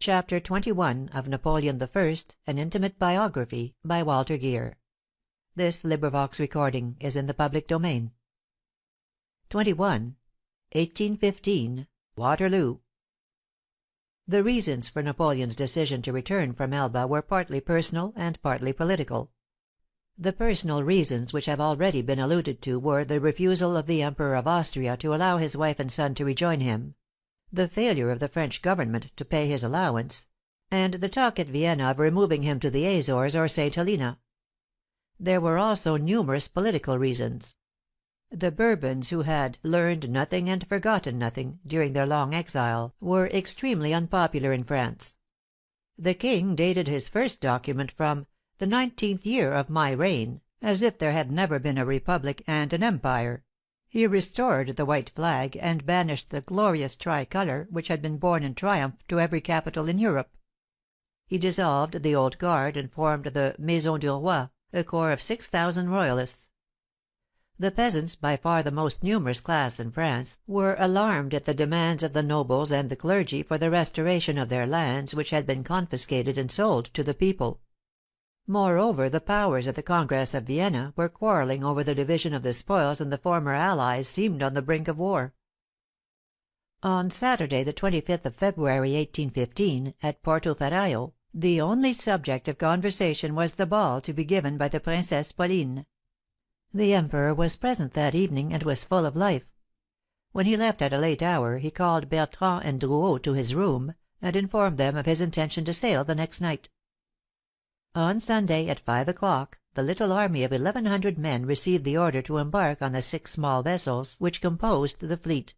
CHAPTER XXI of Napoleon I, An Intimate Biography, by Walter Geer. Is in the public domain. 21. 1815. Waterloo. The reasons for Napoleon's decision to return from Elba were partly personal and partly political. The personal reasons, which have already been alluded to, were the refusal of the Emperor of Austria to allow his wife and son to rejoin him, the failure of the French government to pay his allowance, and the talk at Vienna of removing him to the Azores or Saint Helena. There were also numerous political reasons. The Bourbons, who had "learned nothing and forgotten nothing" during their long exile, were extremely unpopular in France. The king dated his first document from "the 19th year of my reign," as if there had never been a republic and an empire. He restored the white flag, and banished the glorious tricolor which had been borne in triumph to every capital in Europe. He dissolved the Old Guard and formed the Maison du Roi, a corps of 6,000 royalists. The peasants, by far the most numerous class in France, were alarmed at the demands of the nobles and the clergy for the restoration of their lands, which had been confiscated and sold to the people. Moreover, the powers at the Congress of Vienna were quarreling over the division of the spoils, and the former allies seemed on the brink of war. On Saturday, the 25th of February, 1815, at Porto Ferraio, the only subject of conversation was the ball to be given by the Princess Pauline. The Emperor was present that evening, and was full of life. When he left at a late hour, he called Bertrand and Drouot to his room, and informed them of his intention to sail the next night. On Sunday, at 5 o'clock, the little army of 1,100 men received the order to embark on the 6 small vessels which composed the fleet.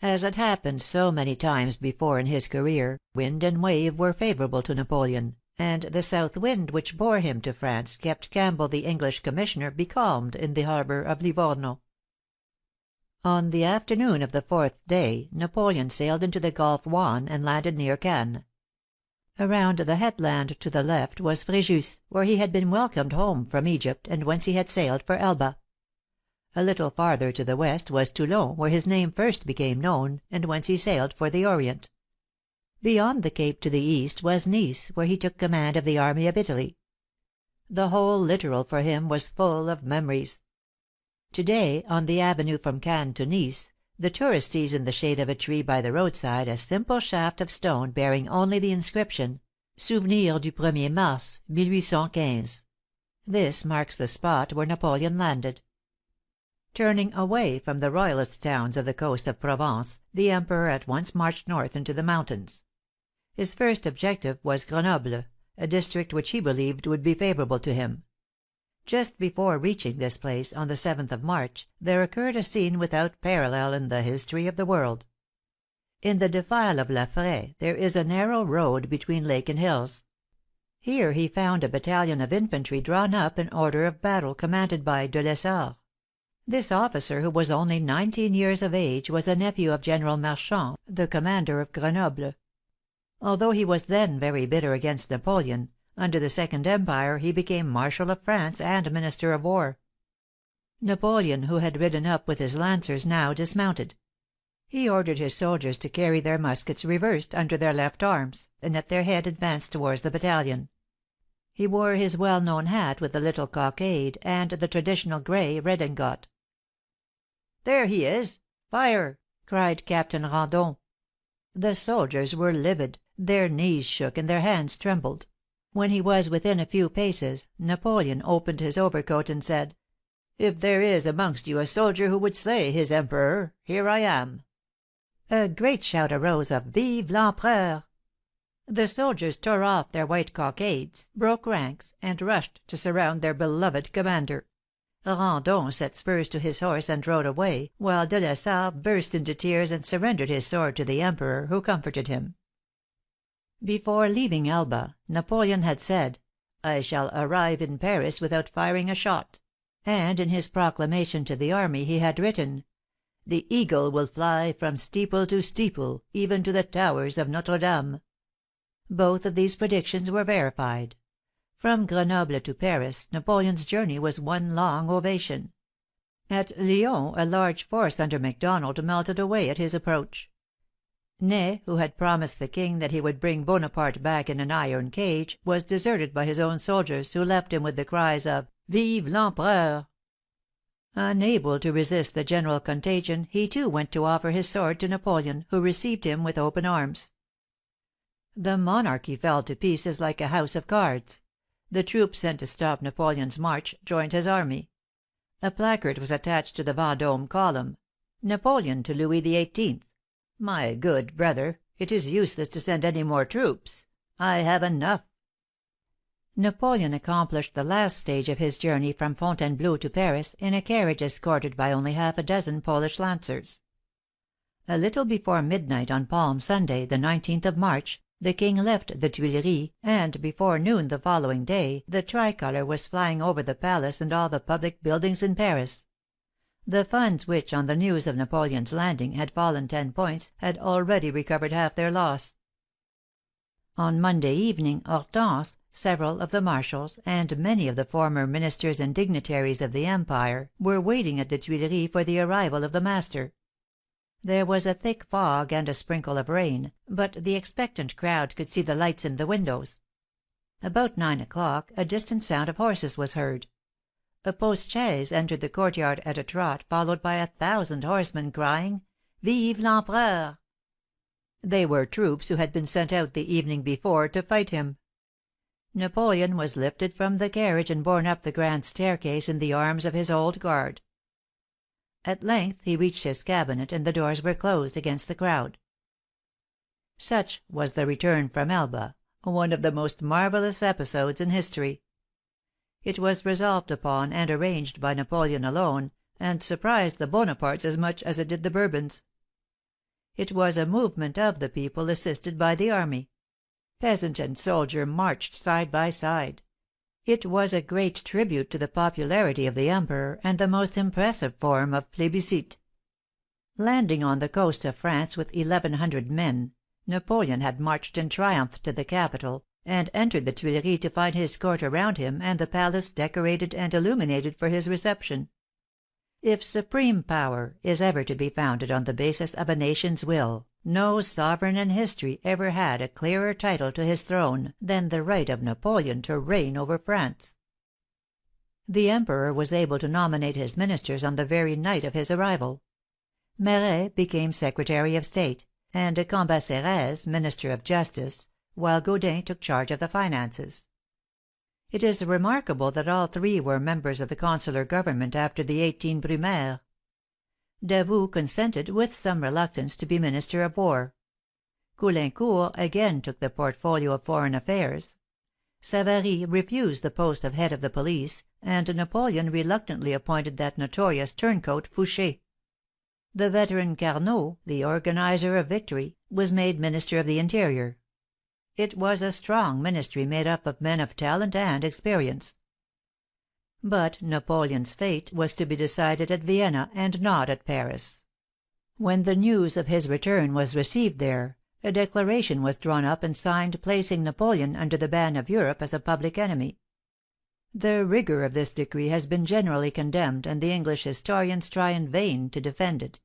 As had happened so many times before in his career, wind and wave were favorable to Napoleon, and the south wind which bore him to France kept Campbell, the English commissioner, becalmed in the harbor of Livorno. On the afternoon of the 4th day, Napoleon sailed into the Gulf Juan and landed near Cannes. Around the headland to the left was Fréjus, where he had been welcomed home from Egypt, and whence he had sailed for Elba. A little farther to the west was Toulon, where his name first became known, and whence he sailed for the Orient. Beyond the Cape to the east was Nice, where he took command of the army of Italy. The whole littoral for him was full of memories. To-day, on the avenue from Cannes to Nice, the tourist sees in the shade of a tree by the roadside a simple shaft of stone bearing only the inscription, "Souvenir du 1er Mars, 1815." This marks the spot where Napoleon landed. Turning away from the royalist towns of the coast of Provence, the Emperor at once marched north into the mountains. His first objective was Grenoble, a district which he believed would be favorable to him. Just before reaching this place, on the 7th of March, there occurred a scene without parallel in the history of the world. In the defile of La Fraye there is a narrow road between lake and hills. Here he found a battalion of infantry drawn up in order of battle, commanded by de Lessart. This officer, who was only 19 years of age, was a nephew of General Marchand, the commander of Grenoble. Although he was then very bitter against Napoleon, under the Second Empire he became Marshal of France and Minister of War. Napoleon, who had ridden up with his lancers, now dismounted. He ordered his soldiers to carry their muskets reversed under their left arms, and at their head advanced towards the battalion. He wore his well-known hat with the little cockade, and the traditional gray redingot. "There he is! Fire!" cried Captain Randon. The soldiers were livid, their knees shook and their hands trembled. When he was within a few paces, Napoleon opened his overcoat and said, "If there is amongst you a soldier who would slay his Emperor, here I am." A great shout arose of "Vive l'Empereur!" The soldiers tore off their white cockades, broke ranks, and rushed to surround their beloved commander. Randon set spurs to his horse and rode away, while de Lessart burst into tears and surrendered his sword to the Emperor, who comforted him. Before leaving Elba, Napoleon had said, "I shall arrive in Paris without firing a shot," and in his proclamation to the army he had written, "The eagle will fly from steeple to steeple, even to the towers of Notre Dame." Both of these predictions were verified. From Grenoble to Paris, Napoleon's journey was one long ovation. At Lyons a large force under MacDonald melted away at his approach. Ney, who had promised the king that he would bring Bonaparte back in an iron cage, was deserted by his own soldiers, who left him with the cries of "Vive l'Empereur!" Unable to resist the general contagion, he too went to offer his sword to Napoleon, who received him with open arms. The monarchy fell to pieces like a house of cards. The troops sent to stop Napoleon's march joined his army. A placard was attached to the Vendôme column: "Napoleon to Louis XVIII. My good brother, it is useless to send any more troops. I have enough." Napoleon accomplished the last stage of his journey from Fontainebleau to Paris in a carriage escorted by only half a dozen Polish lancers. A little before midnight on Palm Sunday, the 19th of March, the king left the Tuileries, and before noon the following day the tricolor was flying over the palace and all the public buildings in Paris. The funds which, on the news of Napoleon's landing, had fallen 10 points, had already recovered half their loss. On Monday evening, Hortense, several of the marshals, and many of the former ministers and dignitaries of the Empire, were waiting at the Tuileries for the arrival of the master. There was a thick fog and a sprinkle of rain, but the expectant crowd could see the lights in the windows. About 9 o'clock a distant sound of horses was heard. A post chaise entered the courtyard at a trot, followed by 1,000 horsemen, crying, "Vive l'Empereur!" They were troops who had been sent out the evening before to fight him. Napoleon was lifted from the carriage and borne up the grand staircase in the arms of his old guard. At length he reached his cabinet, and the doors were closed against the crowd. Such was the return from Elba, one of the most marvelous episodes in history. It was resolved upon and arranged by Napoleon alone, and surprised the Bonapartes as much as it did the Bourbons. It was a movement of the people assisted by the army. Peasant and soldier marched side by side. It was a great tribute to the popularity of the Emperor, and the most impressive form of plébiscite. Landing on the coast of France with 1,100 men, Napoleon had marched in triumph to the capital, and entered the Tuileries to find his court around him and the palace decorated and illuminated for his reception. If supreme power is ever to be founded on the basis of a nation's will, no sovereign in history ever had a clearer title to his throne than the right of Napoleon to reign over France. The Emperor was able to nominate his ministers on the very night of his arrival. Marat became Secretary of State, and Cambacérès Minister of Justice, while Gaudin took charge of the finances. It is remarkable that all three were members of the consular government after the 18 Brumaire. Davout consented with some reluctance to be Minister of War. Caulaincourt again took the portfolio of Foreign Affairs. Savary refused the post of head of the police, and Napoleon reluctantly appointed that notorious turncoat Fouché. The veteran Carnot, the organizer of victory, was made Minister of the Interior. It was a strong ministry made up of men of talent and experience. But Napoleon's fate was to be decided at Vienna, and not at Paris. When the news of his return was received there, a declaration was drawn up and signed placing Napoleon under the ban of Europe as a public enemy. The rigor of this decree has been generally condemned, and the English historians try in vain to defend it.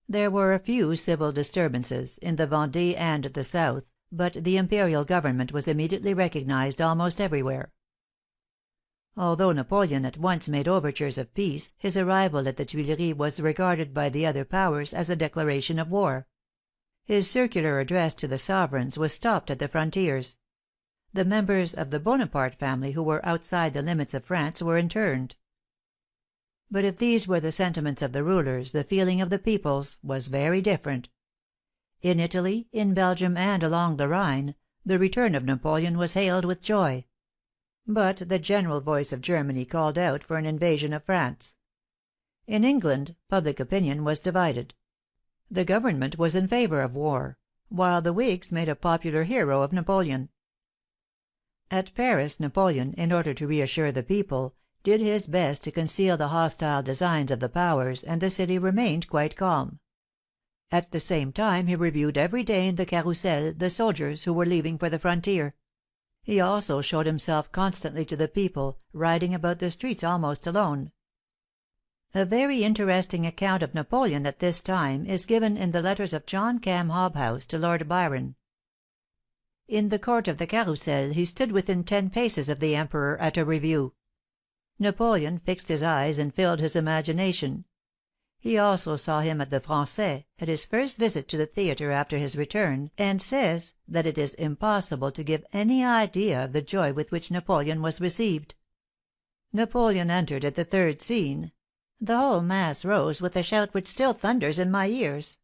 There were a few civil disturbances in the Vendée and the South, but the imperial government was immediately recognized almost everywhere. Although Napoleon at once made overtures of peace, his arrival at the Tuileries was regarded by the other powers as a declaration of war. His circular address to the sovereigns was stopped at the frontiers. The members of the Bonaparte family who were outside the limits of France were interned. But if these were the sentiments of the rulers, the feeling of the peoples was very different. In Italy, in Belgium, and along the Rhine, the return of Napoleon was hailed with joy. But the general voice of Germany called out for an invasion of France. In England, public opinion was divided. The government was in favor of war, while the Whigs made a popular hero of Napoleon. At Paris, Napoleon, in order to reassure the people, did his best to conceal the hostile designs of the powers, and the city remained quite calm. At the same time he reviewed every day in the Carrousel the soldiers who were leaving for the frontier. He also showed himself constantly to the people, riding about the streets almost alone. A very interesting account of Napoleon at this time is given in the letters of John Cam Hobhouse to Lord Byron. In the court of the Carrousel he stood within 10 paces of the Emperor at a review. Napoleon fixed his eyes and filled his imagination. He also saw him at the Français, at his first visit to the theatre after his return, and says that it is impossible to give any idea of the joy with which Napoleon was received. Napoleon entered at the 3rd scene. The whole mass rose with a shout which still thunders in my ears.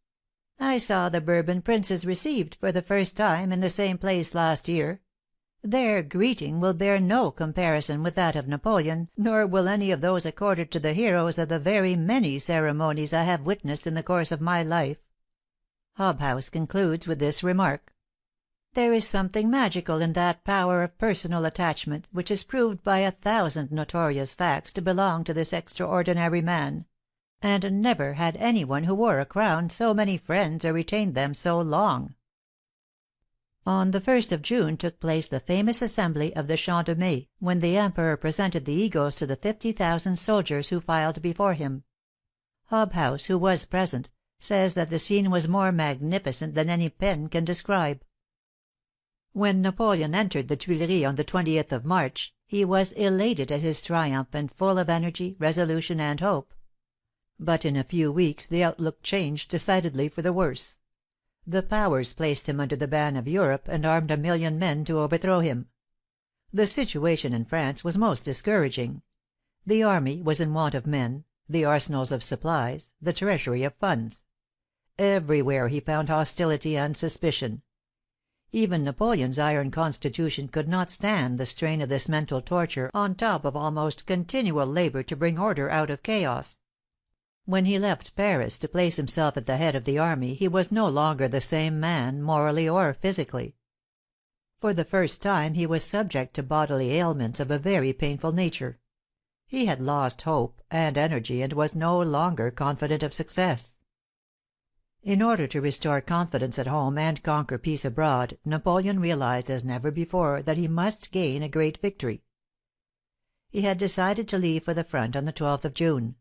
I saw the Bourbon princes received for the first time in the same place last year. Their greeting will bear no comparison with that of Napoleon, nor will any of those accorded to the heroes of the very many ceremonies I have witnessed in the course of my life." Hobhouse concludes with this remark: "There is something magical in that power of personal attachment which is proved by 1,000 notorious facts to belong to this extraordinary man; and never had any one who wore a crown so many friends or retained them so long." On the 1st of June took place the famous assembly of the Champ de Mai, when the Emperor presented the eagles to the 50,000 soldiers who filed before him. Hobhouse, who was present, says that the scene was more magnificent than any pen can describe. When Napoleon entered the Tuileries on the 20th of March, he was elated at his triumph and full of energy, resolution, and hope. But in a few weeks the outlook changed decidedly for the worse. The Powers placed him under the ban of Europe, and armed 1,000,000 men to overthrow him. The situation in France was most discouraging. The army was in want of men, the arsenals of supplies, the treasury of funds. Everywhere he found hostility and suspicion. Even Napoleon's iron constitution could not stand the strain of this mental torture on top of almost continual labor to bring order out of chaos. When he left Paris to place himself at the head of the army he was no longer the same man, morally or physically. For the first time he was subject to bodily ailments of a very painful nature. He had lost hope and energy, and was no longer confident of success. In order to restore confidence at home and conquer peace abroad, Napoleon realized as never before that he must gain a great victory. He had decided to leave for the front on the 12th of June.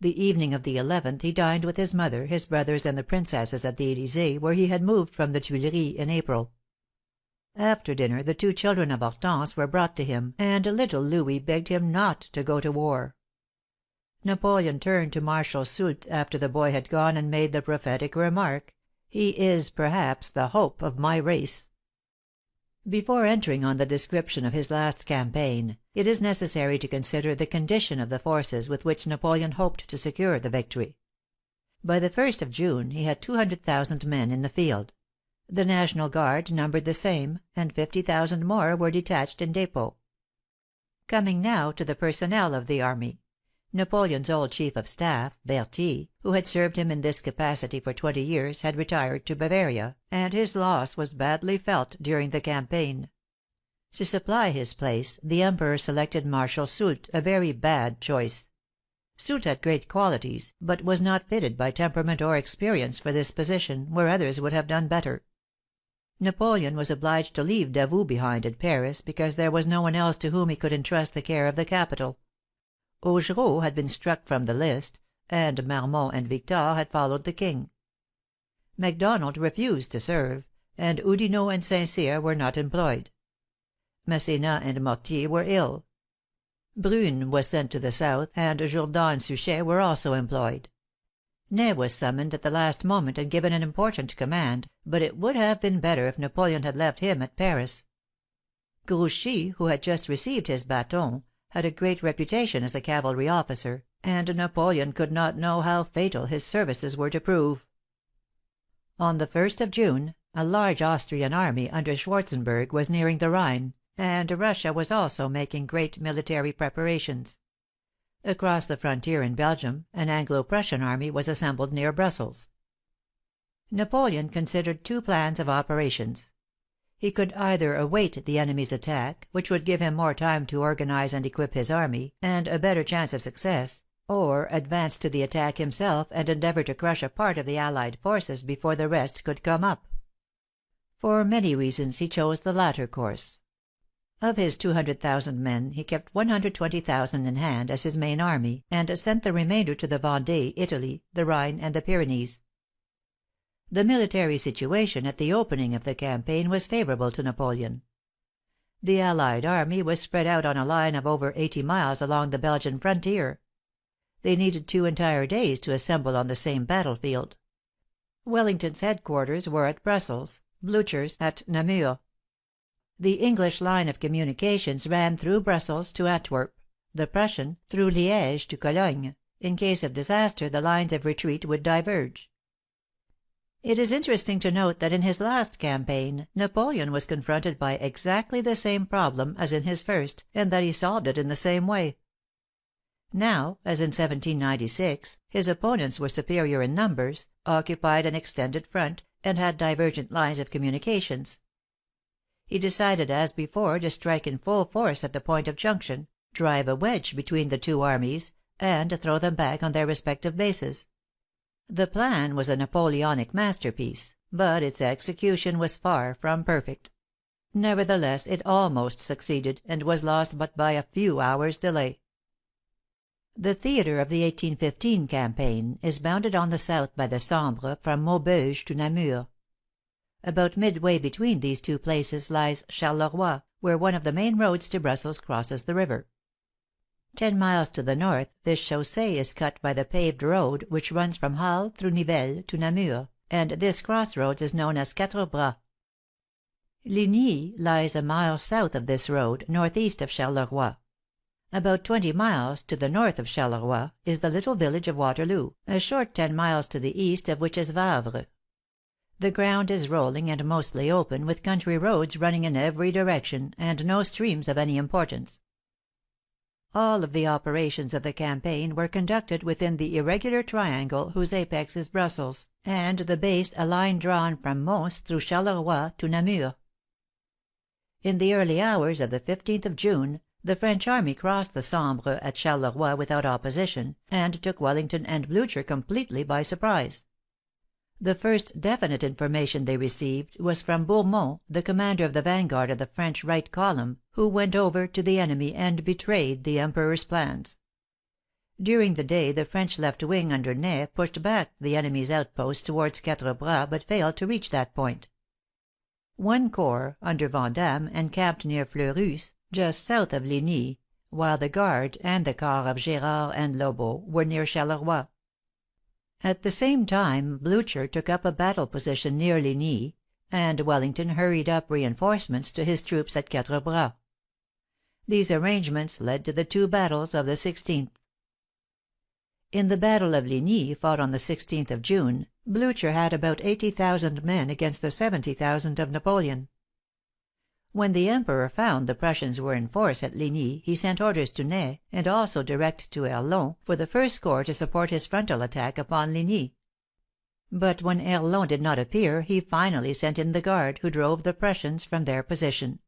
The evening of the 11th he dined with his mother, his brothers, and the princesses at the Élysée, where he had moved from the Tuileries in April. After dinner the 2 children of Hortense were brought to him, and little Louis begged him not to go to war. Napoleon turned to Marshal Soult after the boy had gone, and made the prophetic remark, "He is perhaps the hope of my race." Before entering on the description of his last campaign, it is necessary to consider the condition of the forces with which Napoleon hoped to secure the victory. By the 1st of June he had 200,000 men in the field. The National Guard numbered the same, and 50,000 more were detached in depot. Coming now to the personnel of the army, Napoleon's old chief of staff, Berthier, who had served him in this capacity for 20 years, had retired to Bavaria, and his loss was badly felt during the campaign. To supply his place, the Emperor selected Marshal Soult, a very bad choice. Soult had great qualities, but was not fitted by temperament or experience for this position, where others would have done better. Napoleon was obliged to leave Davout behind in Paris, because there was no one else to whom he could entrust the care of the capital. Augereau had been struck from the list, and Marmont and Victor had followed the king. Macdonald refused to serve, and Oudinot and St. Cyr were not employed. Masséna and Mortier were ill. Brune was sent to the south, and Jourdan and Suchet were also employed. Ney was summoned at the last moment and given an important command, but it would have been better if Napoleon had left him at Paris. Grouchy, who had just received his baton, had a great reputation as a cavalry officer, and Napoleon could not know how fatal his services were to prove. On the 1st of June, a large Austrian army under Schwarzenberg was nearing the Rhine, and Russia was also making great military preparations. Across the frontier in Belgium, an Anglo-Prussian army was assembled near Brussels. Napoleon considered 2 plans of operations. He could either await the enemy's attack, which would give him more time to organize and equip his army, and a better chance of success, or advance to the attack himself and endeavor to crush a part of the allied forces before the rest could come up. For many reasons he chose the latter course. Of his 200,000 men he kept 120,000 in hand as his main army, and sent the remainder to the Vendée, Italy, the Rhine, and the Pyrenees. The military situation at the opening of the campaign was favorable to Napoleon. The allied army was spread out on a line of over 80 miles along the Belgian frontier. They needed 2 entire days to assemble on the same battlefield. Wellington's headquarters were at Brussels, Blucher's at Namur. The English line of communications ran through Brussels to Antwerp, the Prussian through Liège to Cologne. In case of disaster the lines of retreat would diverge. It is interesting to note that in his last campaign Napoleon was confronted by exactly the same problem as in his first, and that he solved it in the same way. Now, as in 1796, his opponents were superior in numbers, occupied an extended front, and had divergent lines of communications. He decided as before to strike in full force at the point of junction, drive a wedge between the two armies, and throw them back on their respective bases. The plan was a Napoleonic masterpiece, but its execution was far from perfect. Nevertheless it almost succeeded, and was lost but by a few hours' delay. The theatre of the 1815 campaign is bounded on the south by the Sambre from Maubeuge to Namur. About midway between these two places lies Charleroi, where one of the main roads to Brussels crosses the river. 10 miles to the north this chaussee is cut by the paved road which runs from Halle through Nivelles to Namur, and this crossroads is known as Quatre Bras. Ligny lies a mile south of this road, northeast of Charleroi. About 20 miles to the north of Charleroi is the little village of Waterloo, a short 10 miles to the east of which is Wavre. The ground is rolling and mostly open, with country roads running in every direction, and no streams of any importance. All of the operations of the campaign were conducted within the irregular triangle whose apex is Brussels, and the base a line drawn from Mons through Charleroi to Namur. In the early hours of the 15th of June, the French army crossed the Sambre at Charleroi without opposition, and took Wellington and Blucher completely by surprise. The first definite information they received was from Bourmont, the commander of the vanguard of the French right column, who went over to the enemy and betrayed the Emperor's plans. During the day the French left wing under Ney pushed back the enemy's outposts towards Quatre Bras, but failed to reach that point. One corps, under Vandamme, encamped near Fleurus, just south of Ligny, while the Guard and the corps of Gérard and Lobau were near Charleroi. At the same time Blucher took up a battle position near Ligny, and Wellington hurried up reinforcements to his troops at Quatre Bras. These arrangements led to the 2 battles of the 16th. In the battle of Ligny, fought on the 16th of June, Blucher had about 80,000 men against the 70,000 of Napoleon. When the Emperor found the Prussians were in force at Ligny, he sent orders to Ney, and also direct to Erlon, for the first corps to support his frontal attack upon Ligny. But when Erlon did not appear, he finally sent in the Guard, who drove the Prussians from their position.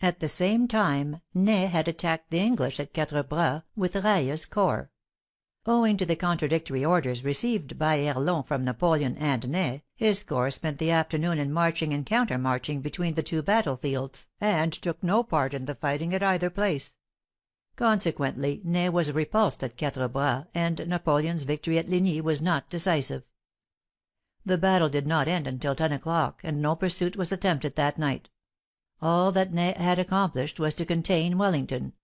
At the same time, Ney had attacked the English at Quatre Bras with Raille's corps. Owing to the contradictory orders received by Erlon from Napoleon and Ney, his corps spent the afternoon in marching and counter-marching between the 2 battlefields, and took no part in the fighting at either place. Consequently, Ney was repulsed at Quatre Bras, and Napoleon's victory at Ligny was not decisive. The battle did not end until 10 o'clock, and no pursuit was attempted that night. All that Ney had accomplished was to contain Wellington.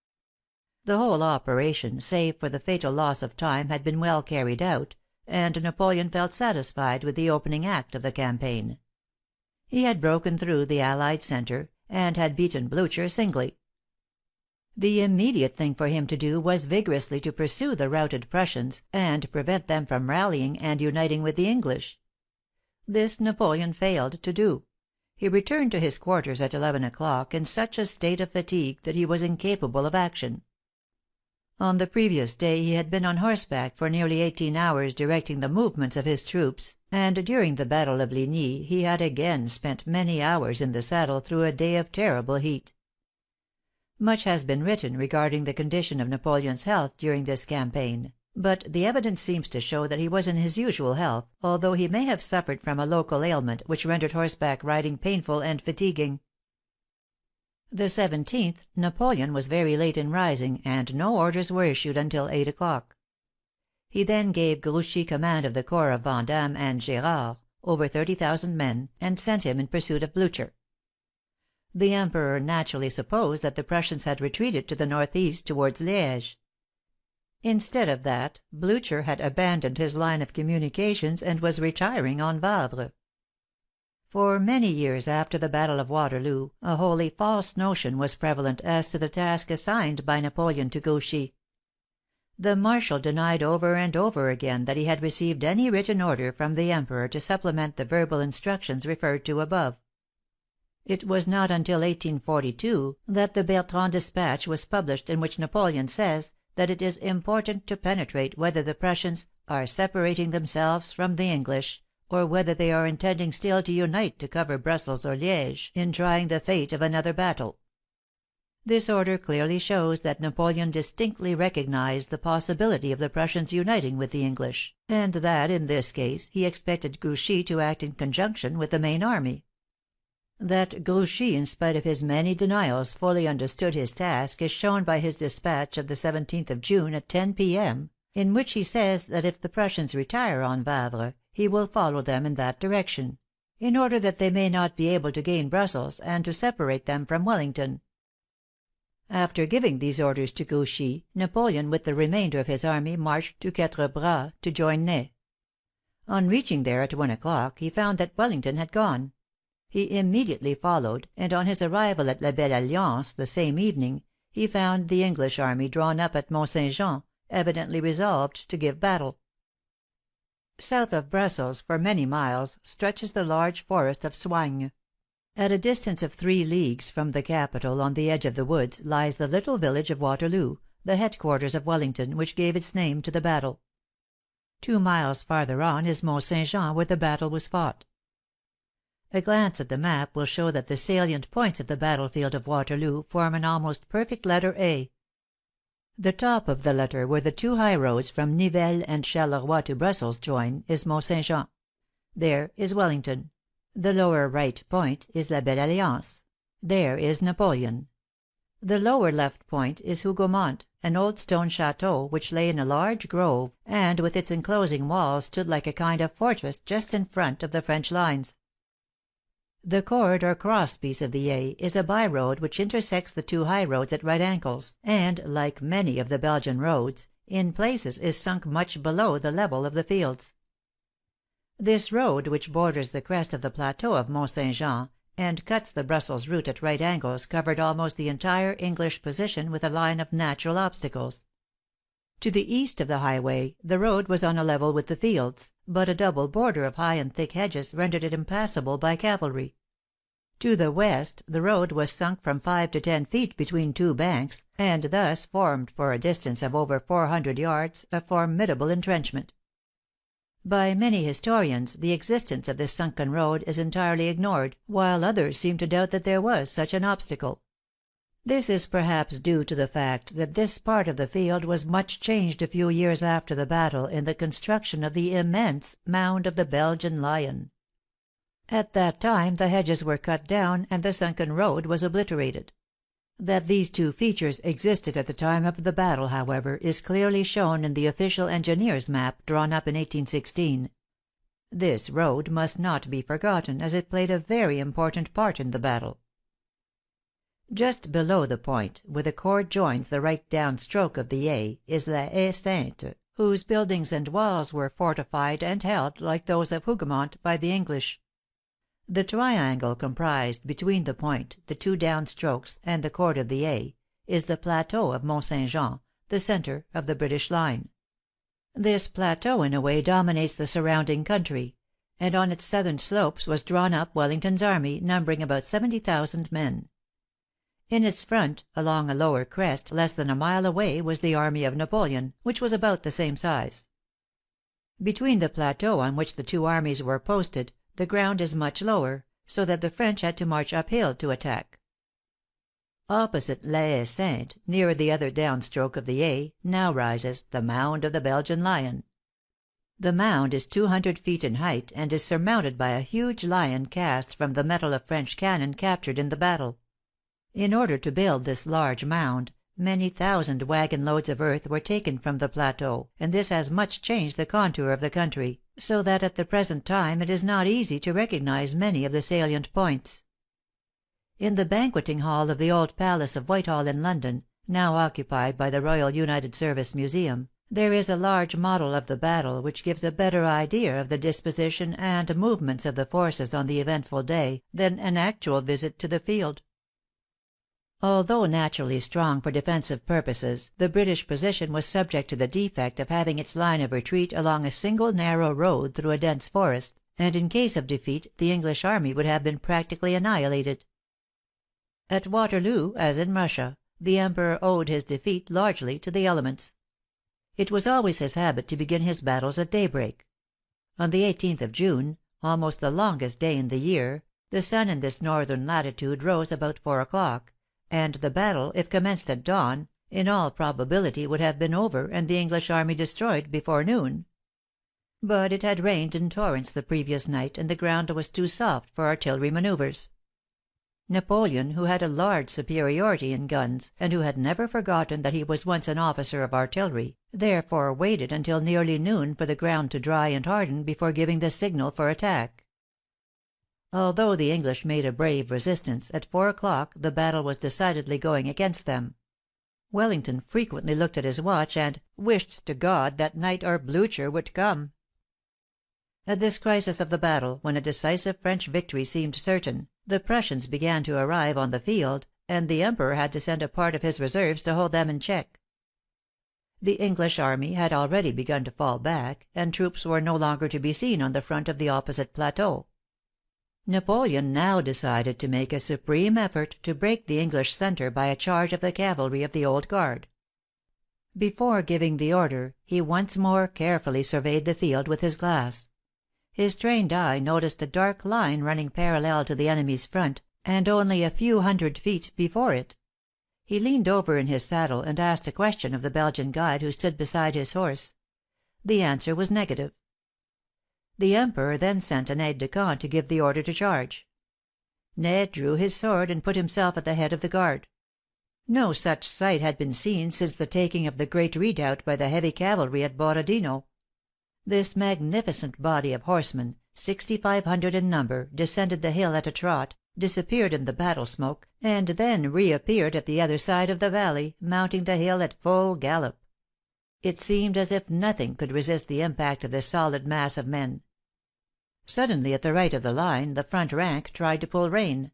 The whole operation, save for the fatal loss of time, had been well carried out, and Napoleon felt satisfied with the opening act of the campaign. He had broken through the Allied center, and had beaten Blucher singly. The immediate thing for him to do was vigorously to pursue the routed Prussians, and prevent them from rallying and uniting with the English. This Napoleon failed to do. He returned to his quarters at 11 o'clock in such a state of fatigue that he was incapable of action. On the previous day he had been on horseback for nearly 18 hours directing the movements of his troops, and during the battle of Ligny he had again spent many hours in the saddle through a day of terrible heat. Much has been written regarding the condition of Napoleon's health during this campaign, but the evidence seems to show that he was in his usual health, although he may have suffered from a local ailment which rendered horseback riding painful and fatiguing. The 17th, Napoleon was very late in rising, and no orders were issued until 8 o'clock. He then gave Grouchy command of the corps of Vandamme and Gérard, over 30,000 men, and sent him in pursuit of Blucher. The Emperor naturally supposed that the Prussians had retreated to the northeast towards Liège. Instead of that, Blucher had abandoned his line of communications and was retiring on Wavre. For many years after the battle of Waterloo, a wholly false notion was prevalent as to the task assigned by Napoleon to Grouchy. The Marshal denied over and over again that he had received any written order from the Emperor to supplement the verbal instructions referred to above. It was not until 1842 that the Bertrand Dispatch was published, in which Napoleon says that it is important to penetrate whether the Prussians "are separating themselves from the English, or whether they are intending still to unite to cover Brussels or Liège in trying the fate of another battle." This order clearly shows that Napoleon distinctly recognized the possibility of the Prussians uniting with the English, and that in this case he expected Grouchy to act in conjunction with the main army. That Grouchy, in spite of his many denials, fully understood his task is shown by his dispatch of the 17th of June at 10 p.m., in which he says that if the Prussians retire on Wavre, he will follow them in that direction, in order that they may not be able to gain Brussels, and to separate them from Wellington. After giving these orders to Grouchy, Napoleon with the remainder of his army marched to Quatre Bras to join Ney. On reaching there at 1 o'clock, he found that Wellington had gone. He immediately followed, and on his arrival at La Belle Alliance the same evening, he found the English army drawn up at Mont Saint Jean, evidently resolved to give battle. South of Brussels, for many miles, stretches the large forest of Soignes. At a distance of 3 leagues from the capital, on the edge of the woods, lies the little village of Waterloo, the headquarters of Wellington, which gave its name to the battle. 2 miles farther on is Mont Saint Jean, where the battle was fought. A glance at the map will show that the salient points of the battlefield of Waterloo form an almost perfect letter A. The top of the letter, where the 2 highroads from Nivelles and Charleroi to Brussels join, is Mont Saint Jean. There is Wellington. The lower right point is La Belle Alliance. There is Napoleon. The lower left point is Hougoumont, an old stone chateau which lay in a large grove, and with its enclosing walls stood like a kind of fortress just in front of the French lines. The cord or crosspiece of the A is a by road which intersects the 2 highroads at right angles, and, like many of the Belgian roads, in places is sunk much below the level of the fields. This road, which borders the crest of the plateau of Mont Saint Jean, and cuts the Brussels route at right angles, covered almost the entire English position with a line of natural obstacles. To the east of the highway the road was on a level with the fields, but a double border of high and thick hedges rendered it impassable by cavalry. To the west the road was sunk from 5 to 10 feet between 2 banks, and thus formed for a distance of over 400 yards a formidable entrenchment. By many historians the existence of this sunken road is entirely ignored, while others seem to doubt that there was such an obstacle. This is perhaps due to the fact that this part of the field was much changed a few years after the battle in the construction of the immense Mound of the Belgian Lion. At that time the hedges were cut down and the sunken road was obliterated. That these 2 features existed at the time of the battle, however, is clearly shown in the official engineer's map drawn up in 1816. This road must not be forgotten, as it played a very important part in the battle. Just below the point where the cord joins the right down stroke of the A is La Haie Sainte, whose buildings and walls were fortified and held, like those of Hougoumont, by the English. The triangle comprised between the point, the 2 down strokes, and the cord of the A, is the plateau of Mont Saint Jean, the centre of the British line. This plateau in a way dominates the surrounding country, and on its southern slopes was drawn up Wellington's army, numbering about 70,000 men. In its front, along a lower crest less than a mile away, was the army of Napoleon, which was about the same size. Between the plateau on which the 2 armies were posted, the ground is much lower, so that the French had to march uphill to attack. Opposite La Haie Sainte, near the other downstroke of the A, now rises the Mound of the Belgian Lion. The mound is 200 feet in height, and is surmounted by a huge lion cast from the metal of French cannon captured in the battle. In order to build this large mound, many thousand wagon loads of earth were taken from the plateau, and this has much changed the contour of the country, so that at the present time it is not easy to recognize many of the salient points. In the banqueting hall of the old palace of Whitehall in London, now occupied by the Royal United Service Museum, there is a large model of the battle which gives a better idea of the disposition and movements of the forces on the eventful day than an actual visit to the field. Although naturally strong for defensive purposes, the British position was subject to the defect of having its line of retreat along a single narrow road through a dense forest, and in case of defeat the English army would have been practically annihilated. At Waterloo, as in Russia, the Emperor owed his defeat largely to the elements. It was always his habit to begin his battles at daybreak. On the 18th of June, almost the longest day in the year, the sun in this northern latitude rose about 4 o'clock, and the battle, if commenced at dawn, in all probability would have been over and the English army destroyed before noon. But it had rained in torrents the previous night, and the ground was too soft for artillery manoeuvres. Napoleon, who had a large superiority in guns, and who had never forgotten that he was once an officer of artillery, therefore waited until nearly noon for the ground to dry and harden before giving the signal for attack. Although the English made a brave resistance, at 4 o'clock the battle was decidedly going against them. Wellington frequently looked at his watch and "wished to God that night or Blucher would come." At this crisis of the battle, when a decisive French victory seemed certain, the Prussians began to arrive on the field, and the Emperor had to send a part of his reserves to hold them in check. The English army had already begun to fall back, and troops were no longer to be seen on the front of the opposite plateau. Napoleon now decided to make a supreme effort to break the English centre by a charge of the cavalry of the Old Guard. Before giving the order, he once more carefully surveyed the field with his glass. His trained eye noticed a dark line running parallel to the enemy's front, and only a few hundred feet before it. He leaned over in his saddle and asked a question of the Belgian guide who stood beside his horse. The answer was negative. The Emperor then sent an aide de camp to give the order to charge. Ney drew his sword and put himself at the head of the guard. No such sight had been seen since the taking of the great redoubt by the heavy cavalry at Borodino. This magnificent body of horsemen, 6,500 in number, descended the hill at a trot, disappeared in the battle smoke, and then reappeared at the other side of the valley, mounting the hill at full gallop. It seemed as if nothing could resist the impact of this solid mass of men. Suddenly at the right of the line, the front rank tried to pull rein.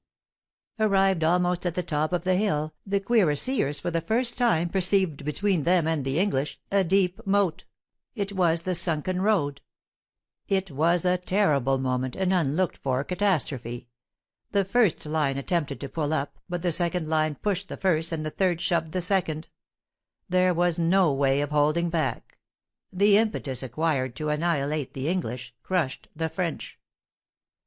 Arrived almost at the top of the hill, the cuirassiers for the first time perceived between them and the English a deep moat. It was the sunken road. It was a terrible moment, an unlooked for catastrophe. The first line attempted to pull up, but the second line pushed the first, and the third shoved the second. There was no way of holding back. The impetus acquired to annihilate the English crushed the French.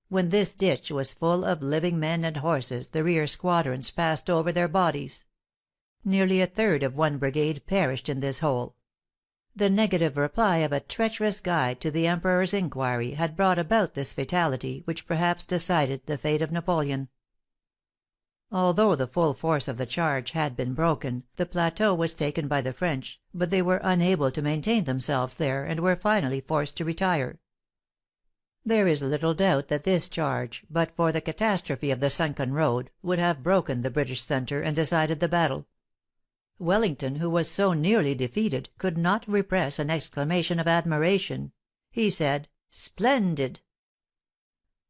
When this ditch was full of living men and horses, the rear squadrons passed over their bodies. Nearly a third of one brigade perished in this hole. The negative reply of a treacherous guide to the Emperor's inquiry had brought about this fatality, which perhaps decided the fate of Napoleon. Although the full force of the charge had been broken, the plateau was taken by the French, but they were unable to maintain themselves there, and were finally forced to retire. There is little doubt that this charge, but for the catastrophe of the sunken road, would have broken the British centre and decided the battle. Wellington, who was so nearly defeated, could not repress an exclamation of admiration. He said, "Splendid!"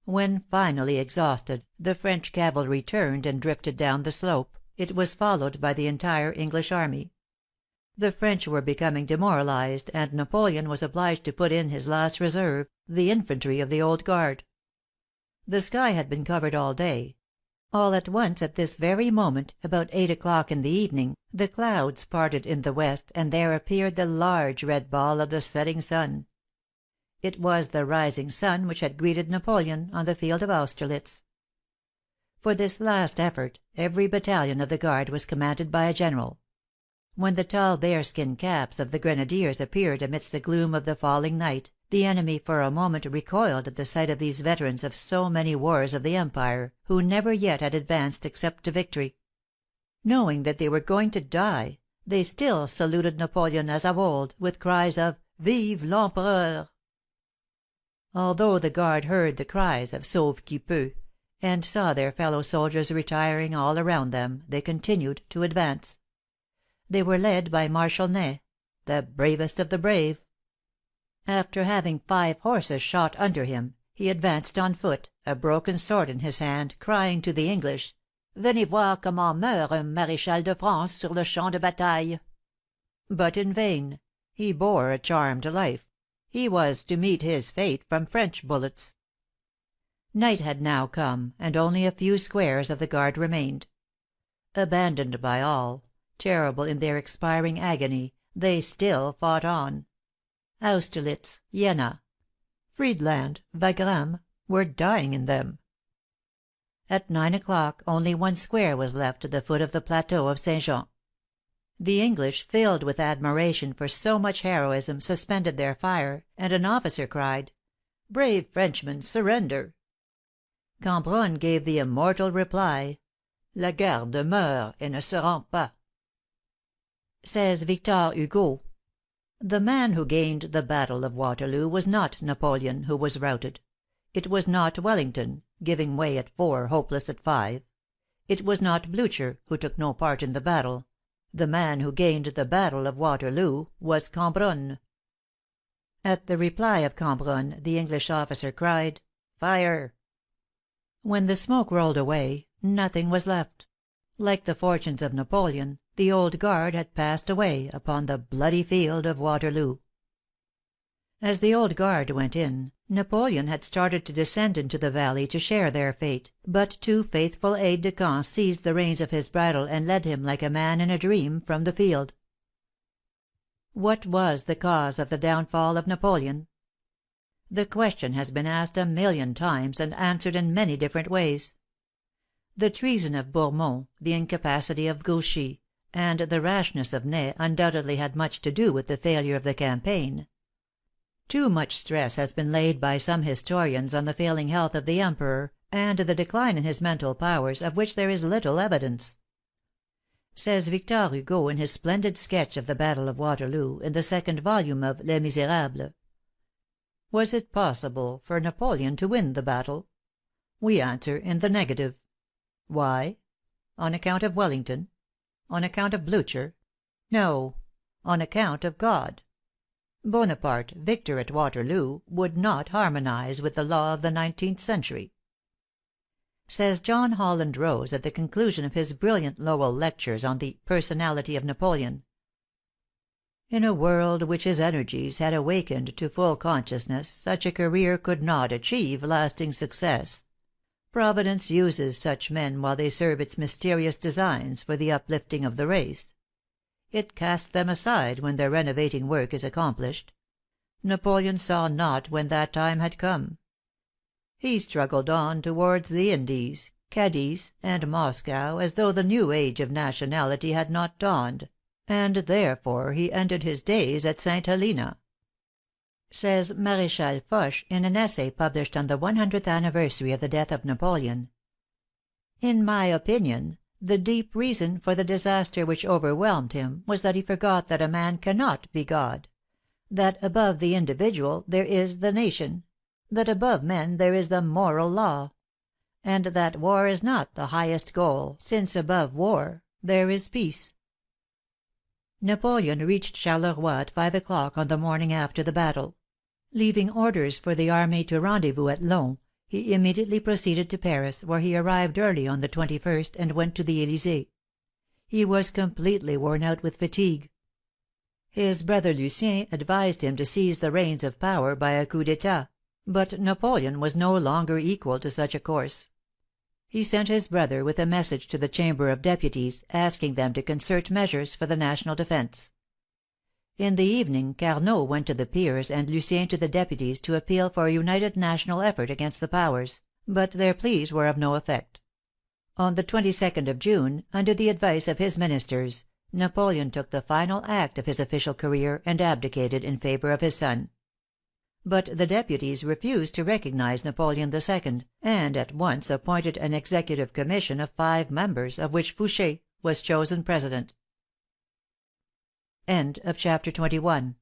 When finally exhausted, the French cavalry turned and drifted down the slope, it was followed by the entire English army. The French were becoming demoralized, and Napoleon was obliged to put in his last reserve, the infantry of the Old Guard. The sky had been covered all day. All at once, at this very moment, about 8 o'clock in the evening, the clouds parted in the west, and there appeared the large red ball of the setting sun. It was the rising sun which had greeted Napoleon on the field of Austerlitz. For this last effort, every battalion of the Guard was commanded by a general. When the tall bearskin caps of the grenadiers appeared amidst the gloom of the falling night, the enemy for a moment recoiled at the sight of these veterans of so many wars of the Empire, who never yet had advanced except to victory. Knowing that they were going to die, they still saluted Napoleon as of old, with cries of "Vive l'Empereur!" Although the guard heard the cries of "Sauve qui peut," and saw their fellow soldiers retiring all around them, they continued to advance. They were led by Marshal Ney, the bravest of the brave. After having 5 horses shot under him, he advanced on foot, a broken sword in his hand, crying to the English, "Venez voir comment meurt un Maréchal de France sur le champ de bataille." But in vain. He bore a charmed life. He was to meet his fate from French bullets. Night had now come, and only a few squares of the guard remained. Abandoned by all, terrible in their expiring agony, they still fought on. Austerlitz, Jena, Friedland, Wagram, were dying in them. At 9 o'clock only one square was left at the foot of the plateau of St. Jean. The English, filled with admiration for so much heroism, suspended their fire, and an officer cried, "Brave Frenchmen, surrender!" Cambronne gave the immortal reply, "La garde meurt et ne se rend pas." Says Victor Hugo, "The man who gained the battle of Waterloo was not Napoleon, who was routed. It was not Wellington, giving way at 4, hopeless at 5. It was not Blucher, who took no part in the battle. The man who gained the battle of Waterloo was Cambronne." At the reply of Cambronne, the English officer cried, "Fire!" When the smoke rolled away, nothing was left. Like the fortunes of Napoleon, the Old Guard had passed away upon the bloody field of Waterloo. As the Old Guard went in, Napoleon had started to descend into the valley to share their fate, but 2 faithful aides de camp seized the reins of his bridle and led him like a man in a dream from the field. What was the cause of the downfall of Napoleon? The question has been asked 1,000,000 times, and answered in many different ways. The treason of Bourmont, the incapacity of Grouchy, and the rashness of Ney undoubtedly had much to do with the failure of the campaign. Too much stress has been laid by some historians on the failing health of the Emperor, and the decline in his mental powers, of which there is little evidence. Says Victor Hugo in his splendid sketch of the battle of Waterloo, in the 2nd volume of Les Misérables, "Was it possible for Napoleon to win the battle? We answer in the negative. Why? On account of Wellington? On account of Blucher? No, on account of God. Bonaparte, victor at Waterloo, would not harmonize with the law of the 19th century." Says John Holland Rose at the conclusion of his brilliant Lowell lectures on the "Personality of Napoleon": "In a world which his energies had awakened to full consciousness, such a career could not achieve lasting success. Providence uses such men while they serve its mysterious designs for the uplifting of the race. It casts them aside when their renovating work is accomplished. Napoleon saw not when that time had come. He struggled on towards the Indies, Cadiz, and Moscow as though the new age of nationality had not dawned, and therefore he ended his days at Saint Helena." Says Maréchal Foch in an essay published on the 100th anniversary of the death of Napoleon, "In my opinion, the deep reason for the disaster which overwhelmed him was that he forgot that a man cannot be God; that above the individual there is the nation; that above men there is the moral law; and that war is not the highest goal, since above war there is peace." Napoleon reached Charleroi at 5 o'clock on the morning after the battle. Leaving orders for the army to rendezvous at Laon, he immediately proceeded to Paris, where he arrived early on the 21st, and went to the Élysée. He was completely worn out with fatigue. His brother Lucien advised him to seize the reins of power by a coup d'état, but Napoleon was no longer equal to such a course. He sent his brother with a message to the Chamber of Deputies, asking them to concert measures for the national defence. In the evening Carnot went to the Peers and Lucien to the Deputies to appeal for a united national effort against the powers, but their pleas were of no effect. On the 22nd of June, under the advice of his ministers, Napoleon took the final act of his official career, and abdicated in favor of his son. But the Deputies refused to recognize Napoleon II, and at once appointed an Executive Commission of 5 members, of which Fouché, was chosen President. CHAPTER XXII.